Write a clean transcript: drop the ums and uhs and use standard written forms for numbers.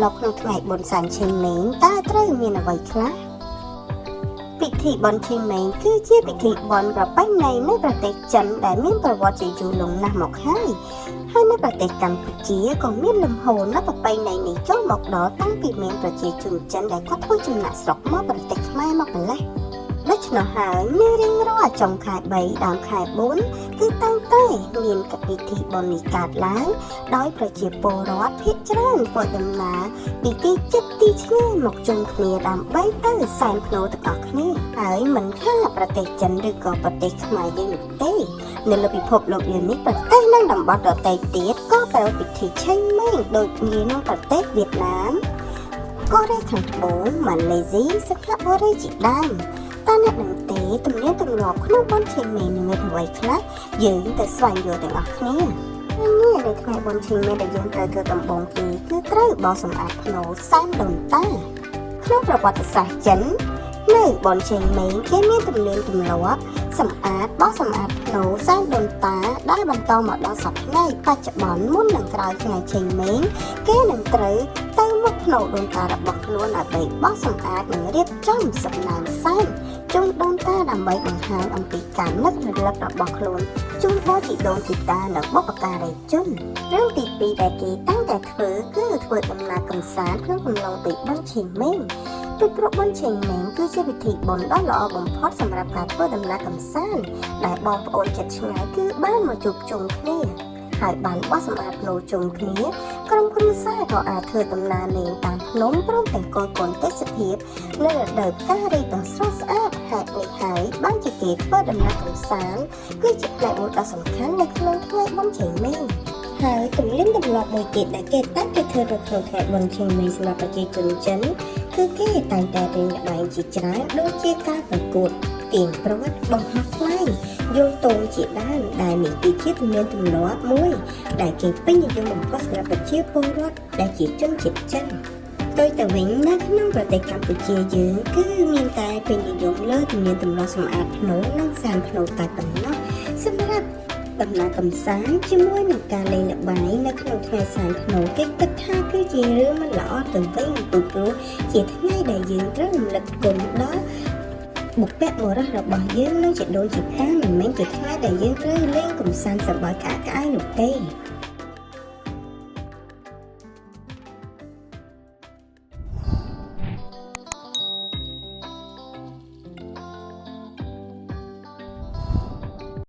ឡប់ក្នុងថ្ងៃបុណ្យសែនឆេងម៉េងតើត្រូវមានអ្វីខ្លះពិធីបុណ្យឆេងម៉េងគឺជាពិធីបុណ្យប្រពៃណីនៃប្រទេសចិនដែលមានប្រវត្តិជាយូរលង់ណាស់មកហើយនៅប្រទេសកម្ពុជាក៏មានលំហូរនៃប្រពៃណីនេះចូលមកដល់តាំងពីមានប្រជាជនចិនដែលគាត់ធ្វើចំណាក់ស្រុកមកប្រទេសខ្មែរមកម្ល៉េះដូច្នោះហើយនៅរៀងរាល់ចុងខែ3ដើមខែ4គឺតាំងតែមានពិធីបុណ្យនេះកើតឡើងដោយប្រជាពលរដ្ឋភាគច្រើនធ្វើដំណើរពីទីជិតទីឆ្ងាយមកជុំគ្នាដើម្បីទៅសែនភ្នូរទាំងអស់គ្នាហើយមិនថាប្រទេសចិនឬក៏ប្រទេសខ្មែរយើងនោះទេនៅលើពិភពលោកយើងនេះប្រទេសនិងតំបន់ដទៃទៀតក៏ប្រើពិធីឆេងម៉េងដូចគ្នានឹងប្រទេសវៀតណាមកូរ៉េខាងត្បូងម៉ាឡេស៊ីសិង្ហបុរីជាដើមតើអ្នកនឹងទេទំនៀមទម្លាប់ក្នុងបុណ្យឆេងម៉េងមានអ្វីខ្លះយើងទៅស្វែងយល់ទាំងអស់គ្នានេះនៅថ្ងៃបុណ្យឆេងម៉េងដែលយើងត្រូវធ្វើដំបូងគេគឺត្រូវបោសសម្អាតភ្នូរសែនដូនតាក្នុងប្រវត្តិសាស្ត្រចិននៅបុណ្យឆេងម៉េងគេមានទំនៀមទម្លាប់សម្អាតបោសសម្អាតភ្នូរសែនដូនតាដែលបន្តមកដល់សប្តាហ៍បច្ចុប្បន្នមុននឹងក្រោយថ្ងៃឆេងម៉េងគេនឹងត្រូវទៅមុខភ្នូរដូនតារបស់ខ្លួនដើម្បីបោសសម្អាតនិងរៀបចំសំណើមសែនជូនដូនតាដើម្បីបង្ហាញអំពីការនឹករលឹករបស់ខ្លួនជូនដល់ជីដូនជីតានិងបុព្វការីជនរឿងទី2ដែលគេតែងតែធ្វើគឺធ្វើដំណើរកម្សាន្តក្នុងកំឡុងពេលបុណ្យឆេងម៉េងពីព្រោះបុណ្យឆេងម៉េងគឺជាពិធីបុណ្យដ៏ល្អបំផុតសម្រាប់ការធ្វើដំណើរកម្សាន្តដែលបងប្អូនជិតឆ្ងាយគឺបានមកជួបជុំគ្នាហើយបានបោះសម្អាតភ្នូរជុំគ្នាក្រុមគ្រួសារក៏អាចធ្វើដំណើរលេងតាមភ្នំព្រមទាំងគយគន់ទេសភាពនៅរដូវផ្ការីកដ៏ស្រស់ស្អាតហេតុនេះហើយបានជាគេធ្វើដំណើរកម្សាន្តគឺជាផ្នែកមួយដ៏សំខាន់នៅក្នុងថ្ងៃបុណ្យឆេងម៉េងហើយទំនៀមទម្លាប់មួយទៀតដែលគេតែងតែធ្វើនៅក្នុងថ្ងៃបុណ្យឆេងម៉េងសម្រាប់ប្រជាជនចិនគឺគេតែងតែរៀនល្បែងជាច្រើនដូចជាការប្រកួតទាញព្រ័ត្របង្ហោះខ្លែងយល់ទងជាដើមដែលនេះគឺជាទំនៀមទម្លាប់មួយដែលគេពេញនិយមបំផុតសម្រាប់ប្រជាពលរដ្ឋដែលជាជនជាតិចិនដោយទៅវិញនៅក្នុងប្រទេសកម្ពុជាយើងគឺមានតែពេញនិយមលើទំនៀមទម្លាប់សម្អាតភ្នូរនិងសែនភ្នូរតែប៉ុណ្ណោះសម្រាប់ដំណើរកម្សាន្តជាមួយនឹងការលេងល្បែងនៅក្នុងថ្ងៃសែនភ្នូរគេគិតថាគឺជារឿងមិនល្អទៅវិញពីព្រោះជាថ្ងៃដែលយើងត្រូវរំលឹកគុណដល់បុព្វបុរសរបស់យើងនិងជីដូនជីតាមិនមែនជាថ្ងៃដែលយើងត្រូវលេងកម្សាន្តសប្បាយក្អាកក្អាយនោះទេ